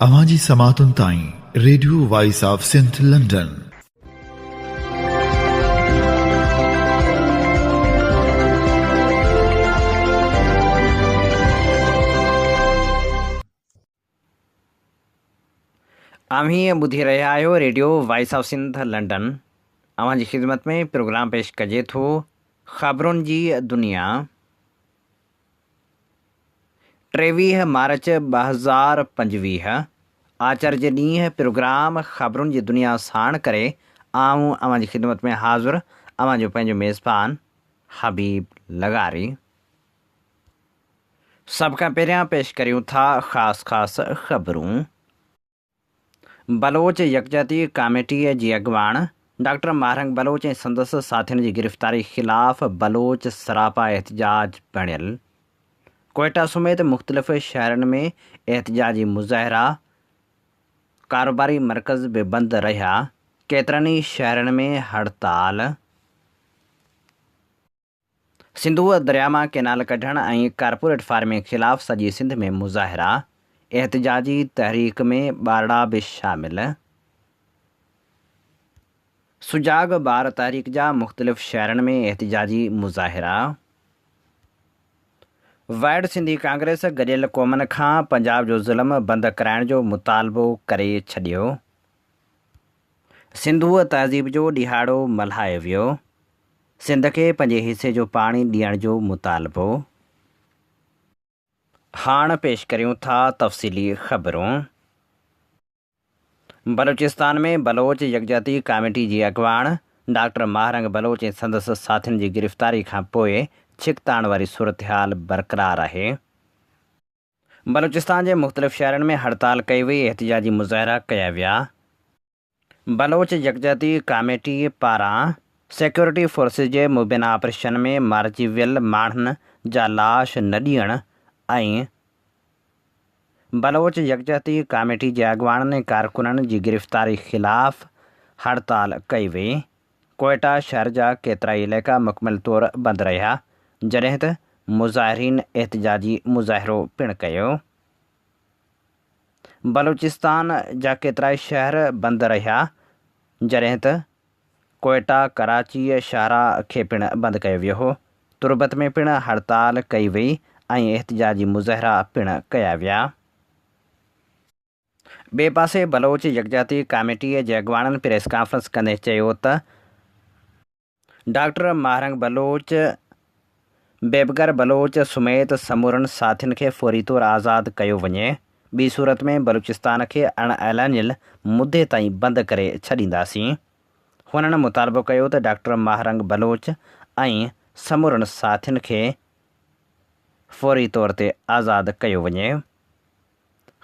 अवांजी समातुन ताईं radio voice of Sindh London. आम्ही ॿुधी रहिया आहियो radio voice of Sindh London. अवांजी ख़िदमत में प्रोग्राम पेश कजे थो ख़बरुनि जी दुनिया। 23 मार्च 2025 आचर जे ॾींहुं प्रोग्राम ख़बरुनि जी दुनिया साण करे आऊं अवांजी ख़िदमत में हाज़िर अवांजो पंहिंजो मेज़बान हबीब लगारी। सभ खां पहिरियां पेश करियूं था ख़ासि ख़बरूं। बलोच यकजहती कमेटीअ जी अॻुवाण डॉक्टर महरंग बलोच ऐं संदसि साथियुनि जी गिरफ़्तारी ख़िलाफ़ बलोच सरापा एहतजाज बणियल। कोयटा समेत मुख़्तलिफ़ शहरनि में एहतजाजी मुज़ाहिरा, कारोबारी मर्कज़ बि बंदि रहिया। केतिरनि ई शहरनि में हड़ताल। सिंधू दरिया मां केनाल कढणु ऐं कारपोरेट फार्मिंग ख़िलाफ़ सॼी सिंध में मुज़ाहिरा। एहतजाजी तहरीक में ॿारड़ा बि शामिल। सुजाग ॿार तहरीक जा मुख़्तलिफ़ शहरनि में एहतजाजी मुज़ाहिरा। वाइड सिंधी कांग्रेस गॾियल क़ौमनि खां पंजाब जो ज़ुल्म बंदि कराइण जो मुतालबो करे छॾियो। सिंधू तहज़ीब जो ॾिहाड़ो मल्हायो वियो। सिंध खे पंहिंजे हिसे जो पाणी ॾियण जो मुतालबो। हाणे पेश करियूं था तफ़सीली ख़बरूं। बलूचिस्तान में बलोच यकजहती कमेटी जी अॻुवाण डॉक्टर महरंग बलोच ऐं संदसि साथियुनि जी गिरफ़्तारी खां पोइ छिकताण वारी सूरत बरक़रार आहे। बलूचिस्तान जे मुख़्तलिफ़ शहरनि में हड़ताल कई वई। एहतजाजी मुज़ाहिरा कया विया। बलोच यकजहती कमेटी पारां सिक्योरिटी फोर्सिस जे मुबैना ऑपरेशन में मारिजी वियल माण्हुनि जा लाश न ॾियण ऐं बलोच यकजहती कमेटी जे अॻुवाणनि ऐं कारकुननि जी गिरफ़्तारी ख़िलाफ़ हड़ताल कई वई। कोयटा शहर जा केतिरा ई इलाइक़ा मुकमिल तौरु बंदि रहिया, जॾहिं त मुज़ाहिरीन एहतजाजी मुज़ाहिरो पिणु कयो। बलूचिस्तान जा केतिरा ई शहर बंदि रहिया, जॾहिं त कोयटा कराची शहरा खे पिणु बंदि कयो वियो हो। तुर्बत में पिणु हड़ताल कई वई ऐं एहतजाजी मुज़ाहिरा पिणु कया विया। ॿिए पासे बलोच यकजहती कमेटीअ जे अॻुवाणनि प्रेस कॉन्फ्रेंस कंदे चयो त डॉक्टर महरंग बलोच, बेबगर बलोच समेत समूरनि साथियुनि खे फौरी तौरु आज़ादु कयो वञे। ॿी सूरत में बलूचिस्तान खे अणएलानियल मुदे ताईं बंदि करे छॾींदासीं। हुननि मुतालबो कयो त डॉक्टर महरंग बलोच ऐं समूरनि साथियुनि खे फौरी तौर ते आज़ादु कयो वञे।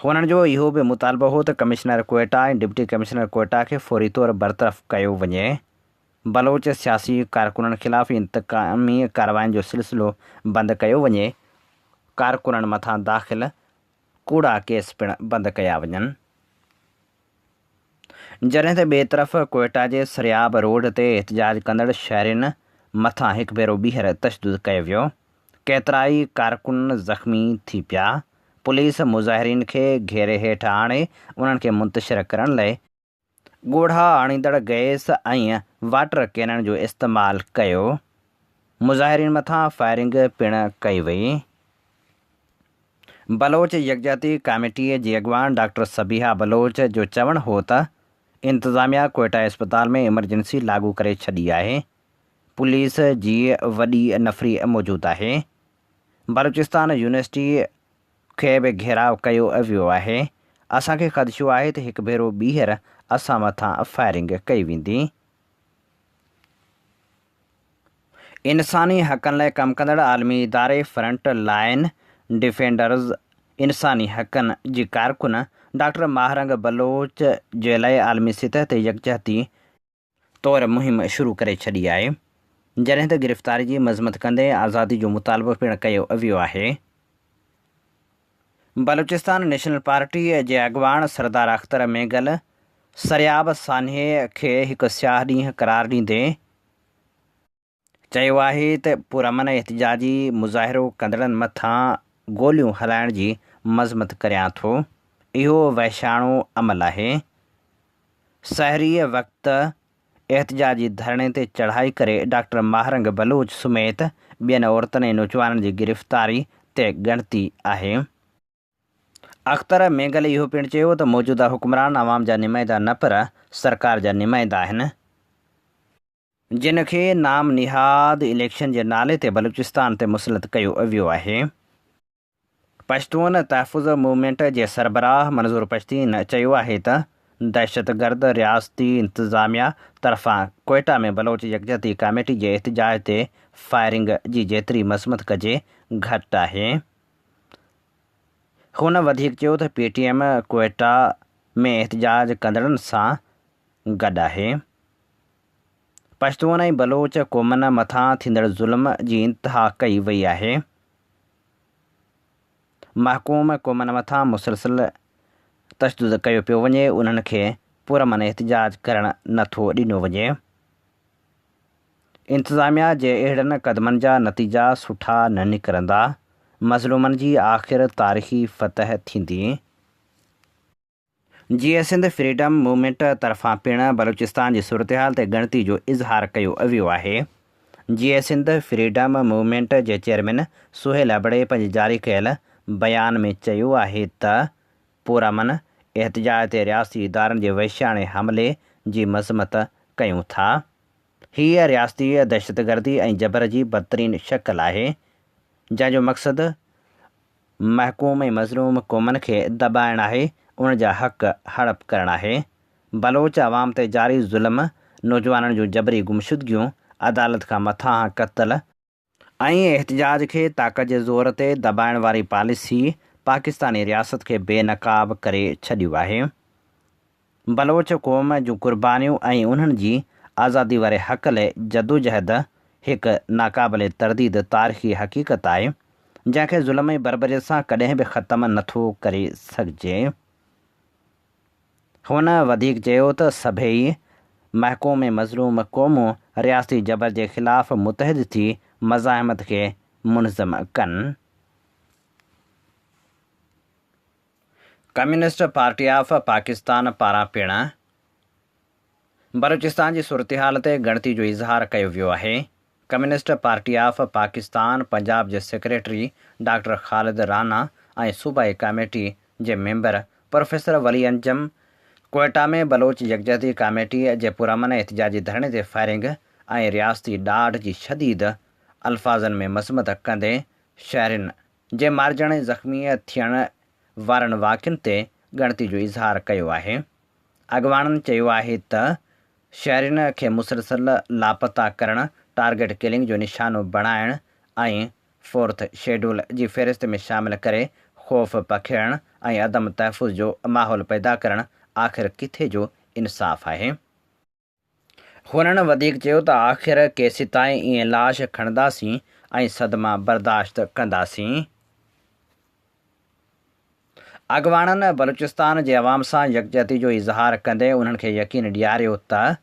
हुननि जो इहो बि मुतालबो हो त कमिश्नर कोयटा ऐं डिप्टी कमिश्नर कोयटा खे फौरी तौरु बरतरफ़ कयो वञे। बलोच सियासी कारकुननि ख़िलाफ़ इंतकामी कार्रवाइनि जो सिलसिलो बंदि कयो वञे। कारकुननि मथां दाख़िल कूड़ा केस पिणु बंदि कया वञनि। जॾहिं त ॿिए तरफ़ कोयटा जे सरियाब रोड ते एहतजाज कंदड़ शहरियुनि मथां हिकु भेरो ॿीहर तशदुद कयो वियो। केतिरा ई कारकुन ज़ख़्मी थी पिया। पुलिस मुज़ाहिरीन खे घेरे हेठि आणे उन्हनि खे मुंतशिर करण लाइ ॻोढ़ा आणींदड़ गैस ऐं वाटर कैनन जो इस्तेमालु कयो। मुज़ाहिरीन मथां फायरिंग पिणु कई वई। बलोच यकजहती कमेटीअ जी अॻुवान डॉक्टर सबीहा बलोच जो चवणु हो त इंतिज़ामिया कोयटा इस्पताल में इमरजेंसी लागू करे छॾी आहे। पुलिस जी वॾी नफ़री मौजूदु आहे। बलूचिस्तान यूनिवर्सिटी खे बि घेराव कयो वियो आहे। असांखे ख़दशो आहे त हिकु भेरो ॿीहर असां मथां फायरिंग कई वेंदी। इंसानी हक़नि लाइ कमु कंदड़ आलमी इदारे फ्रंट लाइन डिफेंडर्स इंसानी हक़नि जी कारकुन डॉक्टर महरंग बलोच जे लाइ आलमी सतह ते यकजहती तौरु मुहिम शुरू करे छॾी आहे, जॾहिं त गिरफ़्तारी जी मज़मत कंदे आज़ादी जो मुतालबो पिणु कयो वियो आहे। बलूचिस्तान नेशनल पार्टी जे अॻुवान सरदार अख्तर मेगल सरियाब सान्हे खे हिकु स्याह ॾींहुं करार ॾींदे चयो आहे त पुरअमन एहतजाजी मुज़ाहिरो कंदड़नि मथां गोलियूं हलाइण जी मज़मत करियां थो। इहो वैशाणो अमल आहे। सहरीअ वक़्तु एहतजाजी धरणे ते चढ़ाई करे डॉक्टर महारंग बलूच समेत ॿियनि औरतुनि ऐं नौजवाननि जी गिरफ़्तारी ते ॻणती आहे। अख़्तर मेगल इहो पिणु चयो त मौजूदा हुक्मरान अवाम जा नुमाइंदा न पर सरकार जा नुमाइंदा आहिनि, जिन खे नाम निहाद इलेक्शन जे नाले ते बलूचिस्तान ते मुसलत कयो वियो आहे। पश्तून तहफ़ुज़ मूवमेंट जे सरबराह मंज़ूर पश्तीन चयो आहे त दहशतगर्द रियासती इंतज़ामिया तरफ़ां कोयटा में बलोच यकजहती कमेटी जे एहतजाज ते फायरिंग जी जेतिरी मज़म्मत कजे घटि आहे। हुन वधीक चयो त PTM कोयटा में एहतजाज कंदड़नि सां गॾु आहे। पश्तून ऐं बलोच क़ौमनि मथां थींदड़ ज़ुल्म जी इंतिहा कई वई आहे। महकूम क़ौमनि मथां मुसलसिल तशदुद कयो पियो वञे, उन्हनि खे पुरमन एहतजाज करणु नथो ॾिनो वञे। इंतिज़ामिया जे अहिड़नि क़दमनि जा नतीजा सुठा न निकिरंदा। मज़लूमनि जी आख़िर तारीख़ी फ़तह थींदी। जीअं सिंध फ्रीडम मूवमेंट तरफ़ां पिणु बलूचिस्तान जी सूरतहाल ते ॻणती जो इज़हार कयो वियो आहे। जीअं सिंध फ्रीडम मूवमेंट जे चेयरमैन सुहेल अबड़े पंहिंजे जारी कयल बयान में चयो आहे त पुरमन एहतजाज ते रियासती इदारनि जे वहिशाणे हमले जी मज़म्मत कयूं था। हीअ रियासती दहशतगर्दी ऐं जबर जी बदतरीन शक्ल आहे, जंहिंजो मक़सदु महकूम ऐं मज़लूम क़ौमनि खे दॿाइणु आहे, उन जा हक़ हड़प करणु आहे। बलोच अवाम ते जारी ज़ुल्म, नौजवाननि जूं जबरी गुमशुदगियूं, अदालत खां मथां क़त्ल ऐं एहतजाज खे ताक़त जे ज़ोर ते दॿाइण वारी पॉलिसी पाकिस्तानी रियासत खे बेनक़ाब करे छॾियो आहे। बलोच क़ौम जूं क़ुर्बानियूं ऐं उन्हनि जी आज़ादी वारे हक़ लाइ जदोजहद हिकु नाक़ाबिले तरदीद तारीख़ी हक़ीक़त आहे, जंहिंखे ज़ुल्म ऐं बर्बरियत सां कॾहिं बि ख़तमु नथो करे सघिजे। हुन वधीक चयो त सभई महकूम ऐं मज़लूम क़ौमूं रियासती जबर जे ख़िलाफ़ मुतहिद थी मज़ाहिमत खे मुनज़म कनि। कम्युनिस्ट पार्टी ऑफ पाकिस्तान पारां पिणु बलूचिस्तान जी सूरतहाल ते ॻणती जो इज़हार कयो वियो आहे। Communist party of Pakistan Punjab J secretary doctor ख़ालिद राना ऐं सूबाई कमेटी जे मेंबर प्रोफेसर वली अंजम कोयटा में बलोच यकजहती कमेटी जे पुरमन एहतजाजी धरणे ते फायरिंग ऐं रियासती ॾाढ जी शदीद अल्फाज़नि में मज़म्मत कंदे शहरियुनि जे मारिजण ऐं ज़ख़्मी थियण वारनि वाक़ियुनि ते ॻणती जो इज़हार कयो आहे। अॻवाननि चयो आहे त शहरियुनि खे मुसलसल लापता करणु, टारगेट किलिंग जो निशानो बणाइण ऐं फोर्थ शेड्यूल जी फ़हिरिस्त में शामिल करे ख़ौफ़ पखेड़ण ऐं अदम तहफ़ुज़ जो माहौल पैदा करणु आख़िर किथे जो इंसाफ़ आहे। हुननि वधीक चयो त आख़िर केसि ताईं ईअं लाश खणंदासीं ऐं सदमा बर्दाश्त कंदासीं। अॻवाननि बलूचिस्तान जे अवाम सां यकजहती जो इज़हार कंदे उन्हनि खे यकीन ॾियारियो त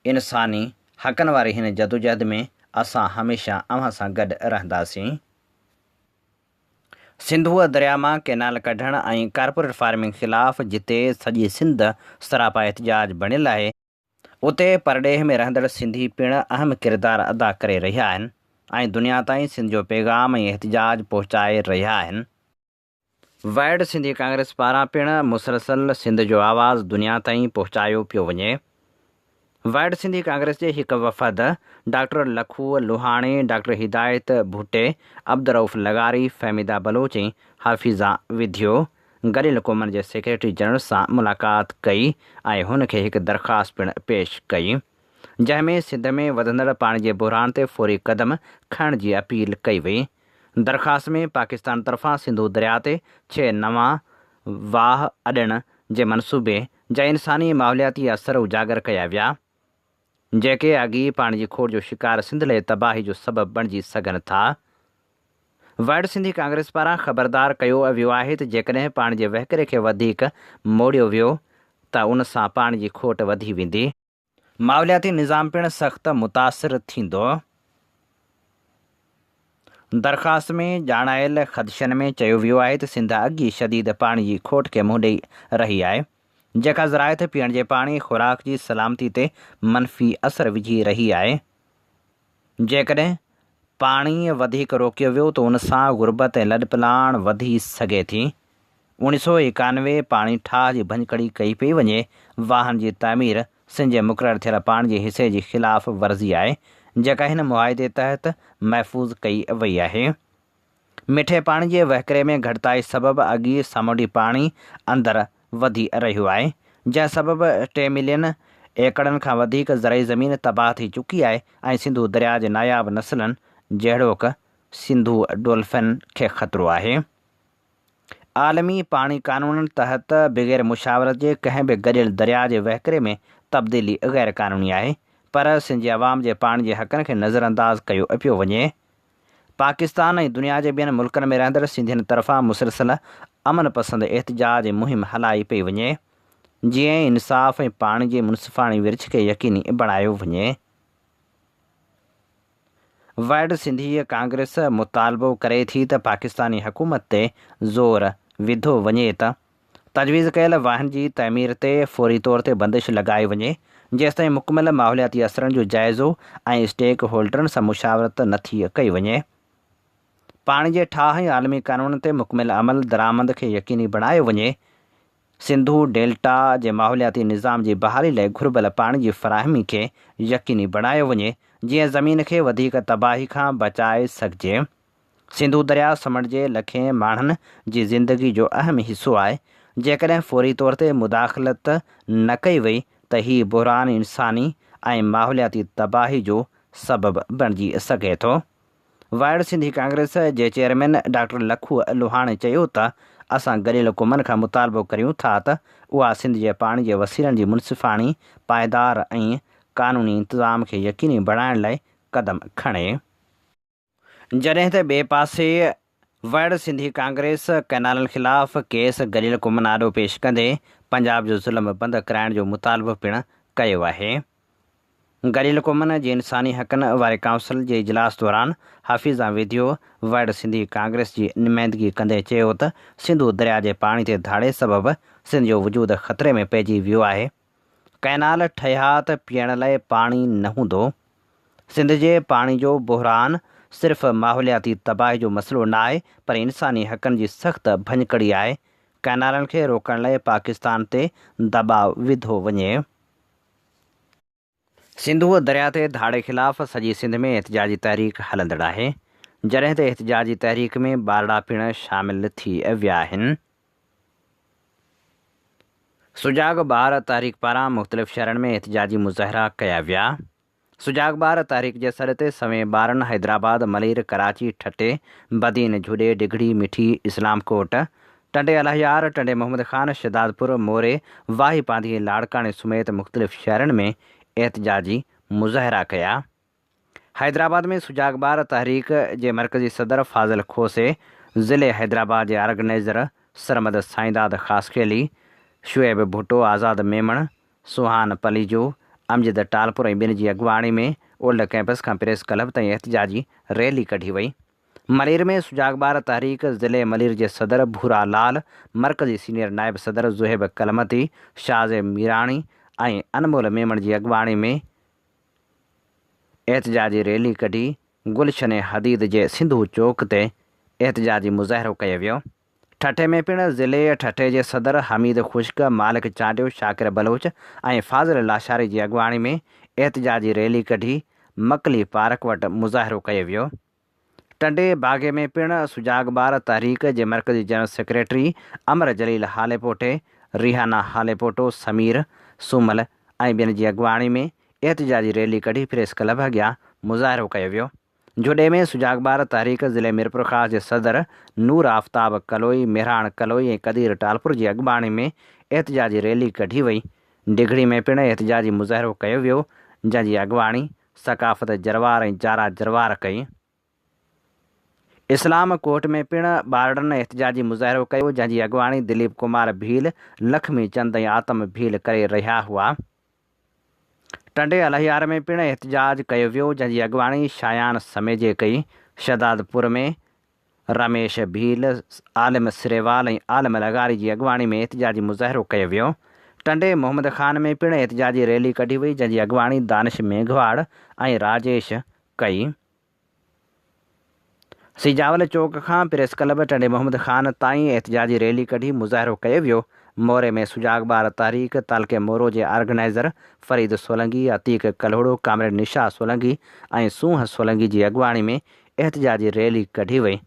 इंसानी हक़नि वारी हिन जदोजहद में असां हमेशह अव्हां सां गॾु रहंदासीं। सिंधूअ दरिया मां कैनाल कढण ऐं कारपोरेट फार्मिंग ख़िलाफ़ जिते सॼी सिंध सरापा एहतजाज बणियल आहे, उते परॾेह में रहंदड़ सिंधी पिणु अहम किरदारु अदा करे रहिया आहिनि ऐं दुनिया ताईं सिंध जो पैगाम ऐं एहतजाज पहुचाए रहिया आहिनि। वाइड सिंधी कांग्रेस पारां पिणु मुसलसल सिंध जो आवाज़ दुनिया ताईं पहुचायो पियो वञे। वाइड सिंधी कांग्रेस जे हिकु वफ़द डॉक्टर लखू लुहाणी, डॉक्टर हिदायत भुट्टे, अब्दुरऊफ़ लगारी, फहमीदा बलोच ऐं हाफ़िज़ा विधियो गॾियल क़ौमनि जे सेक्रेटरी जनरल सां मुलाक़ात कई ऐं हुनखे हिकु दरख़्वास्त पिणु पेश कई, जंहिंमें सिंध में वधंदड़ पाणी जे बहिरान ते फौरी क़दम खणण जी अपील कई वई। दरख़्वास्त में पाकिस्तान तरफ़ां सिंधू दरिया ते 6 नवां वाह अॾण जे मनसूबे जा इंसानी माहौलियाती असर उजागर कया विया, जेके अॻी पाणी जी खोड़ जो शिकार सिंध लाइ तबाही जो सबबु बणिजी सघनि था। वाइड सिंधी कांग्रेस पारां ख़बरदार कयो वियो आहे त जेकॾहिं पाणी जे वहिकरे खे वधीक मोड़ियो वियो त उन सां पाणी जी खोट वधी वेंदी, माहौलियाती निज़ाम पिणु सख़्तु मुतासिर थींदो। दरख़्वास्त में ॼाणायल ख़दशनि में चयो वियो आहे त सिंध अॻी शदीद पाणी जी खोट खे मुंहुं ॾेई रही आहे, जेका ज़रायत पीअण जे पाणी ख़ुराक जी सलामती ते मनफ़ी असर विझी रही आहे। जेकॾहिं पाणी वधीक रोकियो वियो त उन सां गुरबत ऐं लॾपलाण वधी सघे थी। 1991 पाणी ठाह जी भञकड़ी कई पई वञे। वाहन जी तामीर सिंध जे मुक़ररु थियल पाणी जे हिसे जी ख़िलाफ़ वर्ज़ी आहे, जेका हिन मुआइदे तहत महफ़ूज़ कई वई आहे। मिठे पाणी जे वहिकिरे में घटिताई सबबि अॻी सामूंडी पाणी अंदरि वधी रहियो आहे, जंहिं सबबि 3 मिलियन एकड़नि खां वधीक ज़रई ज़मीन तबाह थी चुकी आहे ऐं सिंधु दरिया जे नायाब नसलनि जहिड़ोक सिंधु डोल्फिन खे ख़तरो आहे। आलमी पाणी कानूननि तहत बग़ैर मुशावरत जे कंहिं बि गॾियल दरिया जे वहिकिरे में तब्दीली गैर क़ानूनी आहे, पर सिंध जे अवाम जे पाणी जे हक़नि खे नज़रअंदाज़ कयो पियो वञे। पाकिस्तान ऐं दुनिया जे ॿियनि मुल्कनि में रहंदड़ सिंधियुनि तरफ़ां मुसलसल अमन पसंद एहतजाज मुहिम हलाई पई वञे, जीअं इंसाफ़ ऐं पाणी जे मुनसिफ़ाणी विर्छ खे यकीनी बणायो वञे। वाइड सिंधी कांग्रेस मुतालबो करे थी त पाकिस्तानी हुकूमत ते ज़ोर विधो वञे त तजवीज़ कयल वाहन जी तइमीर ते फ़ौरी तौर ते बंदिश लॻाई वञे, जेसिताईं मुकमिल माहौलियाती असरनि जो जाइज़ो ऐं स्टेक होल्डरनि सां मुशावरत नथी कई वञे। पाणी जे ठाह ऐं आलमी कानून ते मुकमिल अमल दरामद खे यकीनी बणायो वञे। सिंधु डेल्टा जे माहौलियाती निज़ाम जी बहाली लाइ घुर्बल पाणी जी फ़राहमी खे यकीनी बणायो वञे, जीअं ज़मीन खे वधीक तबाही खां बचाए सघिजे। सिंधु दरिया समुंड जे लखें माण्हुनि जी ज़िंदगी जो अहम हिसो आहे। जेकॾहिं फ़ौरी तौर ते मुदाख़लत न कई वई त हीउ बहरान इंसानी ऐं माहौलियाती तबाही जो सबबु बणिजी सघे थो। वाइड सिंधी कांग्रेस जे चेयरमैन डॉक्टर लखू लोहाणी चयो त असां गॾियल क़ौमनि खां मुतालबो करियूं था त उहा सिंध जे पाणी जे वसीलनि जी मुनसिफ़ाणी पाइदार ऐं क़ानूनी इंतिज़ाम खे यकीनी बणाइण लाइ क़दम खणे। जॾहिं त ॿिए पासे वाइड सिंधी कांग्रेस कैनालनि ख़िलाफ़ केस गॾियल क़ौमनि आॾो पेश कंदे पंजाब जो ज़ुल्म बंदि कराइण जो मुतालबो पिणु कयो आहे। गॾियल क़ौमनि जे इंसानी हक़नि वारे काउंसिल जे इजलास दौरान हाफ़िज़ा विधियो वाइड सिंधी कांग्रेस जी नुमाइंदगी कंदे चयो त सिंधु दरिया जे पाणी ते धाड़े सबबि सिंध जो वजूद ख़तरे में पइजी वियो आहे। कैनाल ठहिया त पीअण लाइ पाणी न हूंदो। सिंध जे पाणी जो बहरान सिर्फ़ माहौलियाती तबाही जो मसइलो न आहे, पर इंसानी हक़नि जी सख़्त भञकड़ी आहे। कैनालनि खे रोकण लाइ पाकिस्तान ते दबाव विधो वञे। सिंधु दरिया ते धाड़े ख़िलाफ़ सॼी सिंध में एहतजाजी तहरीक हलंदड़ आहे, जॾहिं त एहतजाजी तहरीक में बारड़ा पिणु शामिल थी विया आहिनि। सुजाग ॿार तहरीक पारां मुख़्तलिफ़ शहरनि में एहतजाजी मुज़ाहिरा कया विया। सुजाग ॿार तहरीक जे सर ते सवें ॿारनि हैदराबाद, मलीर, कराची, ठटे, बदीन, झुॾे, डिघड़ी, मिठी, इस्लामकोट, टंडे अलहयार, टंडे मोहम्मद ख़ान, शहदादपुर, मोरे, वाही पांधी, लाड़काणे समेत मुख़्तलिफ़ शहरनि में एहतजाजी मुज़ाहिरा कया। हैदराबाद में सुजाग ॿार तहरीक जे मरकज़ी सदर फाज़िल खोसे, ज़िले हैदराबाद जे ऑर्गेनाइज़र सरमद साईंदाद ख़ासखेली, शुएब भुट्टो, आज़ाद मेमण, सुहान पलीजो, अमजद टालपुर ऐं ॿिनि जी अॻुवाणी में ओल्ड कैंपस खां प्रेस क्लब ताईं एहतजाजी रैली कढी वई। मलीर में सुजाग ॿार तहरीक ज़िले मलीर जे सदर भूरा लाल, मरकज़ी सीनियर नायब सदर ज़ुहेब कलमती, शाज़ मीराणी ऐं अनमोल मेमण जी अॻुवाणी में एहतजाजी रैली कढी गुलशन हदीद जे सिंधु चौक ते एहतजाजी मुज़ाहिरो कयो वियो। ठठे में पिणु ज़िले ठठे जे सदर हमीद खुश्क, मालिक चांडियो, शाकिर बलोच ऐं फाज़िल लाशारी जी अॻुवाणी में एहतजाजी रैली कढी मकली पार्क वटि मुज़ाहिरो कयो वियो। टंडे बाग़े में पिणु सुजाग ॿार तहरीक जे मरकज़ी जनरल सेक्रेटरी अमर जलील हालेपोटे, रिहाना हालेपोटो, समीर सूमल ऐं ॿियनि जी अॻुवाणी में एहतजाजी रैली कढी प्रेस क्लब अॻियां मुज़ाहिरो कयो वियो। झुॾे में सुजाग ॿार तहरीक ज़िले मीरपुर ख़ास जे सदर नूर आफ्ताब कलोई, मेहराण कलोई ऐं कदीर टालपुर जी अॻुवाणी में एहतजाजी रैली कढी वई। डिघड़ी में पिणु एहतजाजी मुज़ाहिरो कयो वियो, जंहिंजी अॻुवाणी सकाफ़त जरवार ऐं जारा जरवार कई। इस्लाम कोट में पिणु ॿारड़नि एहतजाजी मुज़ाहिरो कयो, जंहिंजी अॻुवाणी दिलीप कुमार भील, लक्ष्मी चंद ऐं आतम भील करे रहिया हुआ। टंडे अलहयार में पिणु एहतजाज कयो वियो, जंहिंजी अॻुवाणी शायान समेजे कई। शहदादपुर में रमेश भील, आलिम सिरेवाल ऐं आलिम लगारी जी अॻुवाणी में एहतिजाजी मुज़ाहिरो कयो वियो। टंडे मोहम्मद ख़ान में पिणु एहतिजाजी रैली कढी वई, जंहिंजी अॻुवाणी दानिश मेघवाड़ ऐं राजेश कई। सिजावल चौक खां प्रेस क्लब टंडे मोहम्मद ख़ान ताईं एहतिजाजी रैली कढी मुज़ाहिरो कयो वियो। मोरे में सुजागबार तहरीक तालके मोरो जे ऑर्गेनाइज़र फरीद सोलंगी, अतीक कल्होड़ो, कामरेड निशा सोलंगी ऐं सूंह सोलंगी जी अॻुवाणी में एहतिजाजी रैली कढी वई।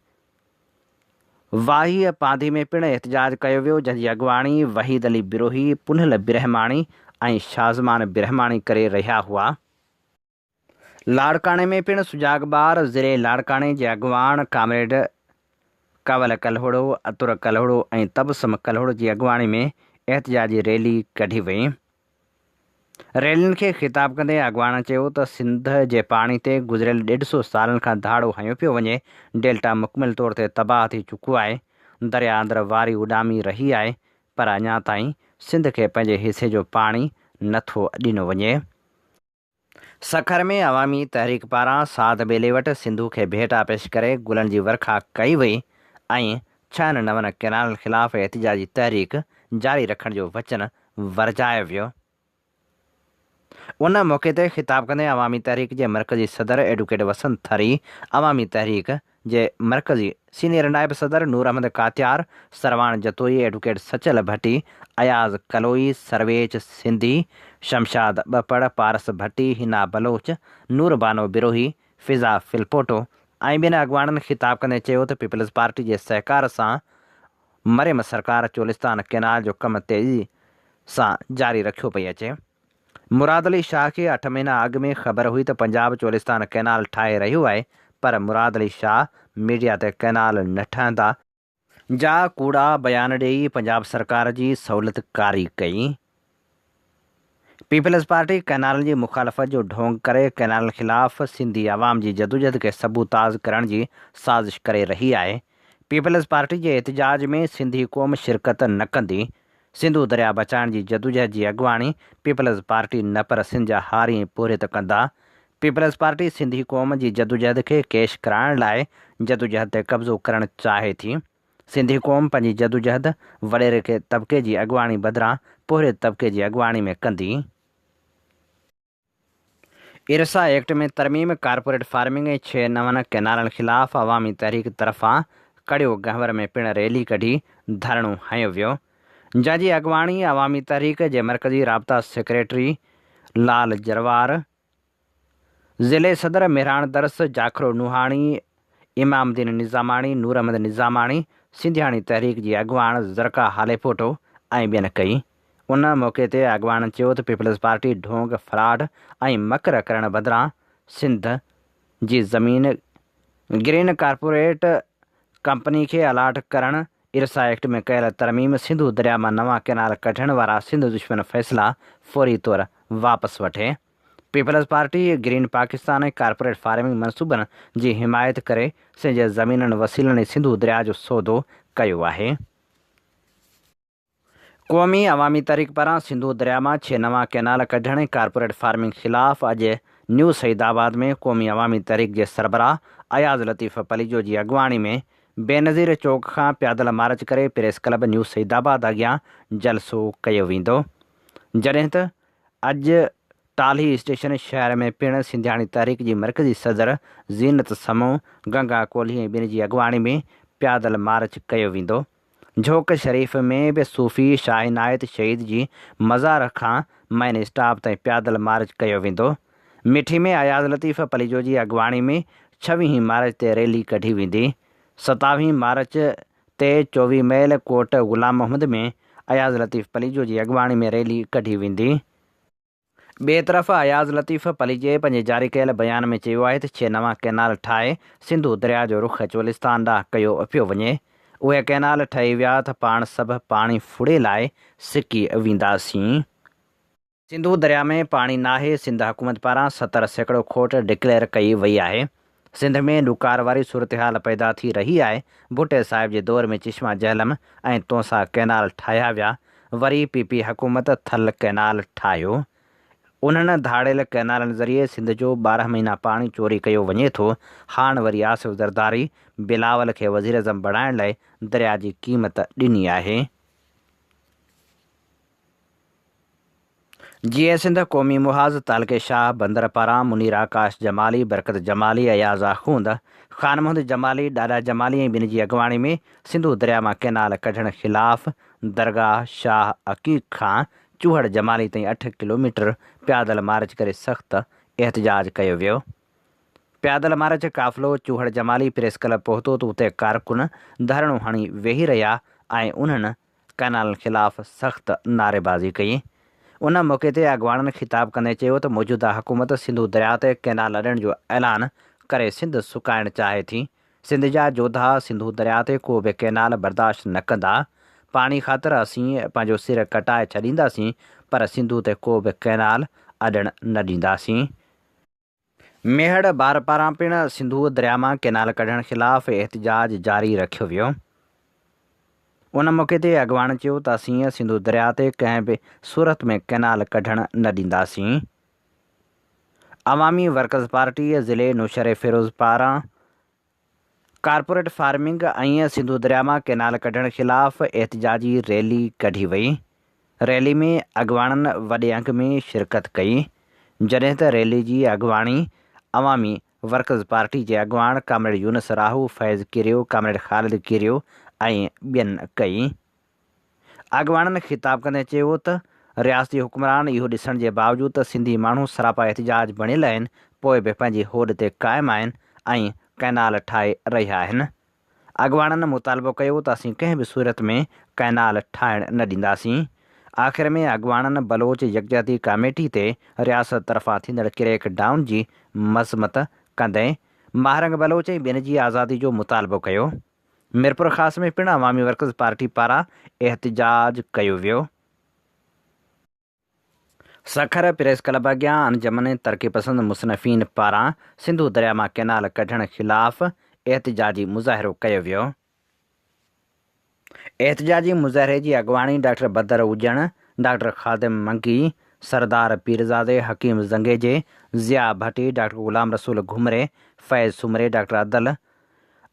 वाही पांधी में पिणु एहतिजाज कयो वियो, जंहिंजी अॻुवाणी वहीद अली बिरोही, पुनल बिरहमाणी ऐं शाज़मान बिरहमाणी करे रहिया हुआ। लाड़काणे में पिणु सुजागबार ज़िले लाड़काणे जे अॻुवाण कामरेड कंवल कल्होड़ो, अतुर कल्होड़ो ऐं तबसम कल्होड़ो जी अॻुवाणी में एहतिजाजी रैली कढी वई। रैलियुनि खे ख़िताब कंदे अॻुवाणनि चयो त सिंध जे पाणी ते गुज़िरियल 150 सालनि खां धाड़ो हंयो पियो वञे। डेल्टा मुकमिल तौर ते तबाह थी चुको आहे। दरिया अंदरि वारी उॾामी रही आहे, पर अञा ताईं सिंध खे पंहिंजे हिसे जो पाणी नथो ॾिनो वञे। सखर में अवामी तहरीक पारां साध बेले वटि सिंधु खे भेटा पेश करे गुलनि जी वर्खा कई वई ऐं 6 नवनि कैनाल ख़िलाफ़ एहतिजाजी तहरीक जारी रखण जो वचन वरजायो वियो। उन मौक़े ते ख़िताब कंदे अवामी तहरीक जे मरकज़ी सदर एडवोकेट वसंत थरी, अवामी तहरीक जे मरकज़ी सीनियर नायब सदर नूर अहमद कात्यार, सरवाण जतोई, एडवोकेट सचल भट्टी, अयाज़ कलोई, सर्वेज सिंधी, शमशाद ॿपड़, पारस भट्टी, हिना बलोच, नूर बानो बिरोही, फिज़ा फिलपोटो ऐं ॿियनि अॻुवाणनि ख़िताब कंदे चयो त पीपल्स पार्टी जे सहकार सां मरियम सरकार चोलिस्तान कैनाल जो कमु तेज़ी सां जारी रखियो पई अचे। मुराद अली शाह खे 8 महीना अॻु में ख़बर हुई त पंजाब चोलिस्तान कैनाल ठाहे रहियो आहे, पर मुराद अली शाह मीडिया ते कैनाल न ठहंदा जा कूड़ा बयान ॾेई पंजाब सरकार जी सहूलियतकारी कई। पीपल्स पार्टी कैनाल जी मुखालफ़त जो ढोंग करे कैनाल ख़िलाफ़ सिंधी अवाम जी जदोजहद खे सबूताज़ करण जी साज़िश करे रही आहे। पीपल्स पार्टी जे एहतिजाज में सिंधी क़ौम शिरकत न कंदी। सिंधु दरिया बचाइण जी जदोजहद जी अॻुवाणी पीपल्स पार्टी न पर सिंध जा हारी पुरित कंदा। पीपल्स पार्टी सिंधी क़ौम जी जदोजहद खे कैश कराइण लाइ जदोजहद ते कब्ज़ो करणु चाहे थी। सिंधी क़ौम पंहिंजी जदोजहद वॾेरे खे तबिके जी अॻुवाणी बदिरां पोरित तबिके जी अॻुवाणी में कंदी। इरसा एक्ट में तरमीम, कारपोरेट फार्मिंग ऐं 6 नवनि कैनालनि ख़िलाफ़ अवामी तहरीक तरफ़ां कड़ियो गहवर में पिणु रैली कढी धरणो हंयो वियो, जंहिंजी अॻुवाणी अवामी तहरीक जे मरकज़ी राब्ता सेक्रेटरी लाल जरवार, ज़िले सदर मेहरान दरस जाखरो नुहाणी, इमामदीन निज़ामाणी, नूर अहमद निज़ामाणी, सिंधियाणी तहरीक जी अॻुवाण ज़रका हालेपोटो ऐं ॿियनि कई। उन मौक़े ते अॻुवाणनि चयो त पीपल्स पार्टी ढोंग, फ्रॉड ऐं मकर करण बदिरां सिंध जी ज़मीन ग्रीन कारपोरेट कंपनी खे अलाट करणु, इरसा एक्ट में कयल तरमीम, सिंधु दरिया मां नवां कैनाल कढण वारा सिंध दुश्मन फ़ैसिला फौरी तौर वापसि वठे। पीपल्स पार्टी ग्रीन पाकिस्तान ऐं कारपोरेट फार्मिंग मनसूबनि जी हिमायत करे सिंध जे ज़मीननि वसीलनि ऐं सिंधु दरिया जो सौदो कयो आहे। क़ौमी अवामी तहरीक पारां सिंधु दरिया मां 6 नवां कैनाल कढण ऐं कारपोरेट फार्मिंग ख़िलाफ़ अॼु न्यू सईदाबाद में क़ौमी अवामी तहरीक जे सरबराह अयाज़ लतीफ़ पलीजो जी अॻुवाणी में बेनज़ीर चौक खां पैदल मार्च करे प्रेस क्लब न्यू सईदाबाद अॻियां जलसो कयो वेंदो, जॾहिं त अॼु टाल्ही स्टेशन शहर में पिणु सिंधियाणी तहरीक जी मरकज़ी सदर ज़ीनत समूह, गंगा कोहली ऐं ॿिनि जी अॻुवाणी में पैदल मार्च कयो वेंदो। झोक शरीफ़ में बि सूफ़ी शाह इनायत शहीद जी मज़ार खां मेन स्टॉप ताईं पैदल मार्च कयो वेंदो। मिठी में अयाज़ लतीफ़ पलीजो जी अॻुवाणी में 26 मार्च ते रैली कढी वेंदी। 27 मार्च ते 24 मैल कोट ग़ुलाम मोहम्मद में अयाज़ लतीफ़ पलीजो जी अॻुवाणी में रैली कढी वेंदी। ॿिए तरफ़ अयाज़ लतीफ़ पलीजे पंहिंजे जारी कयल बयान में चयो आहे त 6 नवां कैनाल ठाहे सिंधु दरिया जो रुख़ चोलिस्तान ॾांहुं कयो पियो वञे। उहे कैनाल ठही विया त पाण सभु पाणी फुड़े लाइ सिकी वेंदासीं। सिंधु दरिया में पाणी नाहे। सिंध हुकूमत पारां 70% खोट डिक्लेयर कई वई आहे। सिंध में ॾुकार वारी सूरतहाल पैदा थी रही आहे। भुट्टे साहिब जे दौर में चिश्मा जहलम ऐं तोसा कैनाल ठाहिया विया। वरी पीपी हुकूमत थल कैनाल ठाहियो। उन्हनि धाड़ियल कैनालनि ज़रिए सिंध जो 12 महीना पाणी चोरी कयो वञे थो। हाणे वरी आसिफ ज़रदारी बिलावल खे वज़ीर अज़म बणाइण लाइ दरिया जी क़ीमत ॾिनी आहे। जीअं सिंध क़ौमी मुहाज़ तालके शाह बंदर पारां मुनीर आकाश जमाली, बरकत जमाली, अयाज़ आख़ूंद, ख़ान मोहम्मद जमाली, ॾाॾा जमाली ऐं ॿिनि जी अॻुवाणी में सिंधू दरिया मां कैनाल कढण ख़िलाफ़ दरगाह शाह अक़ीक़ खां चूहड़ जमाली ताईं 8 किलोमीटर पैदल मार्च करे सख़्तु एहतजाज कयो वियो। पैदल मार्च काफ़िलो चूहड़ जमाली प्रेस क्लब पहुतो त उते कारकुन धरणो हणी वेही रहिया ऐं उन्हनि कैनालनि ख़िलाफ़ सख़्तु नारेबाज़ी कई। उन मौक़े ते अॻुवाणनि ख़िताब कंदे चयो त मौजूदा हुकूमत सिंधू दरिया ते कैनाल लॾण जो ऐलान करे सिंध सुकाइण चाहे थी। सिंध जा जोधा सिंधू दरिया ते को बि कैनाल बर्दाश्त न कंदा। पाणी ख़ातिर असीं पंहिंजो सिर कटाए छॾींदासीं, पर सिंधू ते को बि कैनाल अॾण न ॾींदासीं। मेहड़ ॿार पारां पिणु सिंधू दरिया मां कैनाल कढण ख़िलाफ़ एहतजाज जारी रखियो वियो। उन मौक़े ते अॻुवाण चयो त असीं सिंधू दरिया ते कंहिं बि सूरत में कैनाल कढण न ॾींदासीं। अवामी वर्कर्स पार्टी ज़िले नुशर फ़िरोज़ पारां कारपोरेट फार्मिंग ऐं सिंधू दरिया मां कैनाल कढण ख़िलाफ़ एहतजाजी रैली कढी वई। रैली में अॻुवाणनि वॾे अंग में शिरकत कई, जॾहिं त रैली जी अॻुवाणी अवामी वर्कर्स पार्टी जे अॻुवाण कामरेड यूनुस राहू, फैज़ किरियो, कामरेड ख़ालिद किरियो ऐं ॿियनि कई। अॻुवाणनि ख़िताब कंदे चयो त रियासती हुक्मरान इहो ॾिसण जे बावजूदि त सिंधी माण्हू सरापा एहतजाज बणियल आहिनि, पोइ बि पंहिंजी होड़ ते क़ाइमु आहिनि ऐं कैनाल ठाहे रहिया आहिनि। अॻुवाणनि मुतालबो कयो त असीं कंहिं बि सूरत में कैनाल ठाहिण न ॾींदासीं। आख़िर में अॻुवाणनि बलोच यकजहती कमेटी ते रियासत तरफ़ां थींदड़ क्रैक डाउन जी मज़मत कंदे महारंग बलोच ऐं ॿियनि जी आज़ादी जो मुतालबो कयो। मीरपुर ख़ास में पिणु अवामी वर्कर्स पार्टी पारां एहतजाज कयो वियो। सखर प्रेस क्लब अॻियां अंजमन तरक़ी पसंद मुसनफ़ीन पारां सिंधू दरिया मां कैनाल कढण ख़िलाफ़ एहतजाजी मुज़ाहिरो कयो वियो। एहतजाजी मुज़ाहिरे जी अॻुवाणी डॉक्टर बदर उजण, डॉक्टर ख़ादिम मंगी, सरदार पीरज़ादे, हकीम ज़ंगेजे, ज़िया भट्टी, डॉक्टर ग़ुलाम रसूल घुमरे, फैज़ सुमरे, डॉक्टर अदल,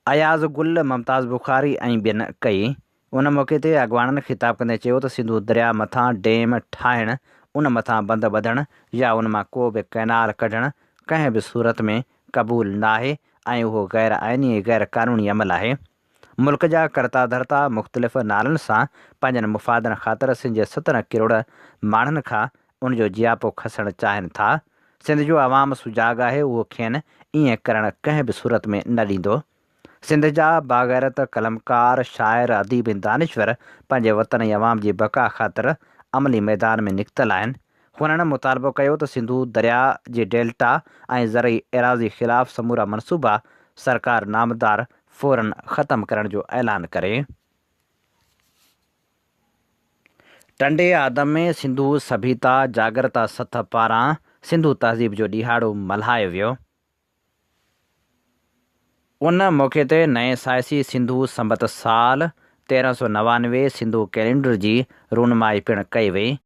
अयाज़ गुल, मुमताज़ बुखारी ऐं ॿियनि कई। उन मौक़े ते अॻुवाणनि ख़िताब कंदे चयो त सिंधू दरिया मथां डैम ठाहिण, उन मथां बंदि ॿधण या उन मां को बि कैनाल कढण कंहिं बि सूरत में क़बूल न आहे ऐं उहो गैर आइनी ऐं गैर क़ानूनी अमल आहे। मुल्क जा करता धरता मुख़्तलिफ़ नालनि सां पंहिंजनि मुफ़ादनि ख़ातिर सिंध जे 17 किरोड़ माण्हुनि खां उनजो जियापो खसणु चाहिनि था। सिंध जो अवाम सुजाॻ आहे, उहो खेनि ईअं करणु कंहिं बि सूरत में न ॾींदो। सिंध जा बाग़ैरत कलमकार, शाइर, अदीब ऐं दानिश्वर पंहिंजे वतन ऐं अवाम जी बका ख़ातिर अमली मैदान में निकितल आहिनि। हुननि मुतालबो कयो त सिंधू दरिया जे डेल्टा ऐं ज़रई एराज़ी ख़िलाफ़ समूरा मनसूबा सरकार नामदार फ़ौरन ख़तमु करण जो ऐलान करे। टंडे आदम में सिंधू सभ्यता जागरता सथ पारां सिंधू तहज़ीब जो ॾिहाड़ो मल्हायो वियो। उन मौक़े ते नए साइसी सिंधू संबत साल 1399 सिंधू कैलेंडर जी रूनमाई पिणु कई वई।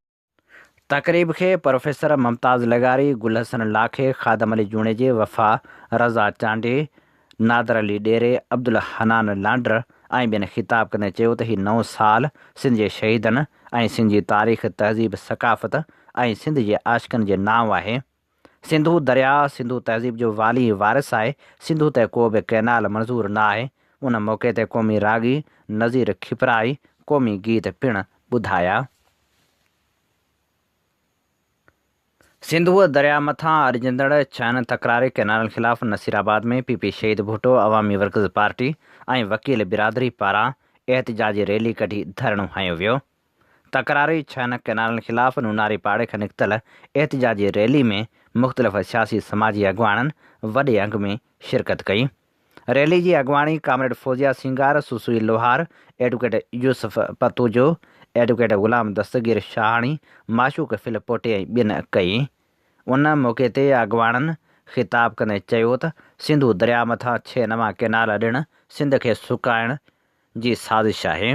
तक़रीब खे प्रोफेसर मुमताज़ लगारी, गुल हसन लाखे, ख़ादम अली जूणेजे, वफ़ा रज़ा चांडे, नादर अली डेरे, अब्दुल हनान लांडर ऐं ॿियनि ख़िताब कंदे चयो त हीउ नओं साल सिंध जे शहीदनि ऐं सिंध जी तारीख़, तहज़ीब, सक़ाफ़त ऐं सिंध जे आशिक़नि जे नाव आहे। सिंधू दरिया सिंधू तहज़ीब जो वाली वारिस आहे। सिंधू ते को बि कैनाल मंज़ूर न आहे। उन मौक़े ते क़ौमी रागी नज़ीर खिपराई क़ौमी गीत पिणु ॿुधाया। सिंधूअ दरिया मथां अड़जंदड़ 6 तकरारी कैनालनि ख़िलाफ़ नसीराबाद में पीपी शहीद भुट्टो, अवामी वर्कर्स पार्टी ऐं वकील बिरादरी पारां एहतजाजी रैली कढी धरणो हंयो वियो। तकरारी 6 कैनालनि ख़िलाफ़ नूनारी पाड़े खां निकितल एहतजाजी रैली में मुख़्तलिफ़ सियासी समाजी अॻुवाणनि वॾे अंग में शिरकत कई। रैली जी अॻुवाणी कामरेड फौजिया सिंगार, सुसुई लोहार, एडवोकेट यूसुफ पतूजो, एडवोकेट ग़ुलाम दस्तगीर शाहाणी, माशूक फिलपोटे ऐं ॿियनि कई। उन मौक़े ते अॻुवाणनि ख़िताब कंदे चयो त सिंधू दरिया मथां 6 नवां कैनाल ॾिण सिंध खे सुकाइण जी साज़िश आहे।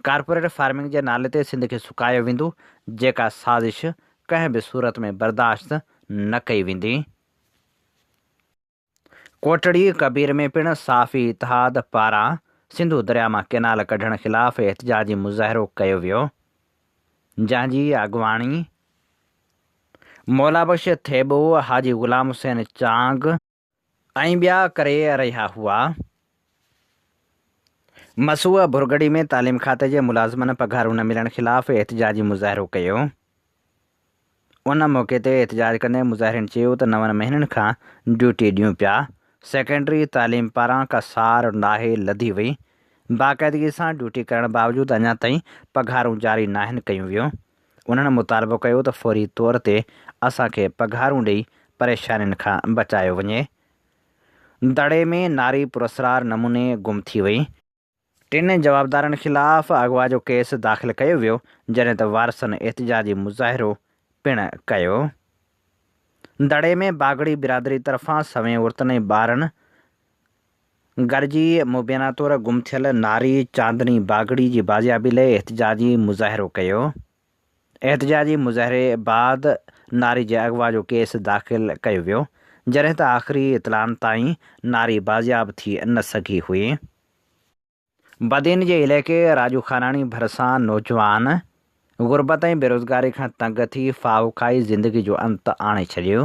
कारपोरेट फार्मिंग जे नाले ते सिंध खे सुकायो वेंदो, जेका साज़िश कंहिं बि सूरत में बर्दाश्त न कई वेंदी। कोटड़ी कबीर में पिणु साफ़ी इतिहाद पारां सिंधु दरिया मां केनाल कढण ख़िलाफ़ एहतिजाजी मुज़ाहिरो कयो वियो, जंहिंजी अॻुवाणी मौलाबख्श थेबो, हाजी ग़ुलाम हुसैन चांग ऐं ॿिया करे रहिया हुआ। मसूअ भुरगड़ी में तालीम खाते जे मुलाज़िमनि पघारूं न मिलण ख़िलाफ़ एहतिजाजी मुज़ाहिरो कयो। उन मौक़े ते एहतिजाज कंदे मुज़ाहिरनि चयो त 9 महीननि खां ड्यूटी ॾियूं पिया, सेकेंडरी तालीम पारां कसार नाहे लधी वई, बाक़ाइदगी सां ड्यूटी करण बावजूदि अञा ताईं पघारूं जारी नाहिनि कयूं वियूं। उन्हनि मुतालबो कयो त फौरी तौर ते असांखे पघारूं ॾेई परेशानियुनि खां बचायो वञे। दड़े में नारी पुरस्कार नमूने गुम थी वई। 3 जवाबदारनि ख़िलाफ़ अगवा जो केस दाख़िल कयो वियो, जॾहिं त वारसनि एहतिजाजी मुज़ाहिरो पिणु कयो। दड़े में बागड़ी बिरादरी तरफ़ां सवें औरतुनि ऐं ॿारनि गॾिजी मुबैना तौरु गुम थियल नारी चांदनी बागड़ी जी बाज़ियाबी लाइ एहतिजाजी मुज़ाहिरो कयो। एहतिजाजी मुज़ाहिरे बाद नारी जे अगवा जो केस दाख़िल कयो वियो, जॾहिं त आख़िरी इतलाउनि ताईं नारी बाज़ियाब थी न सघी हुई। बदीन जे इलाइक़े राजू खानाणी भरिसां नौजवान गुरबत ऐं बेरोज़गारी खां तंग थी फाव खाई ज़िंदगी जो अंत आणे छॾियो।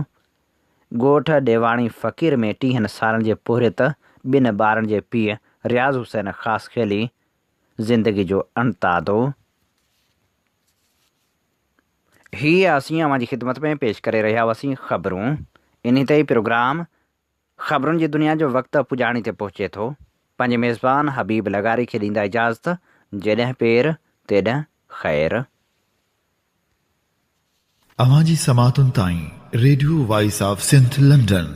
ॻोठ ॾेवाणी फ़क़ीर में 30 सालनि जे पोरित 2 ॿारनि जे पीउ रियाज़ हुसैन ख़ासि खेली ज़िंदगी जो अंत आदो। हीअ असीं अवां जी ख़िदमत में पेश करे रहिया हुआसीं ख़बरूं। इन ते प्रोग्राम ख़बरुनि जी दुनिया जो वक़्तु पुॼाणी ते पहुचे थो। पंहिंजे मेज़बान हबीब लगारी खे ॾींदा इजाज़त। जेॾहिं पेर तेॾहिं ख़ैरु। अवां जी समातुनि ताईं radio voice of Sindh London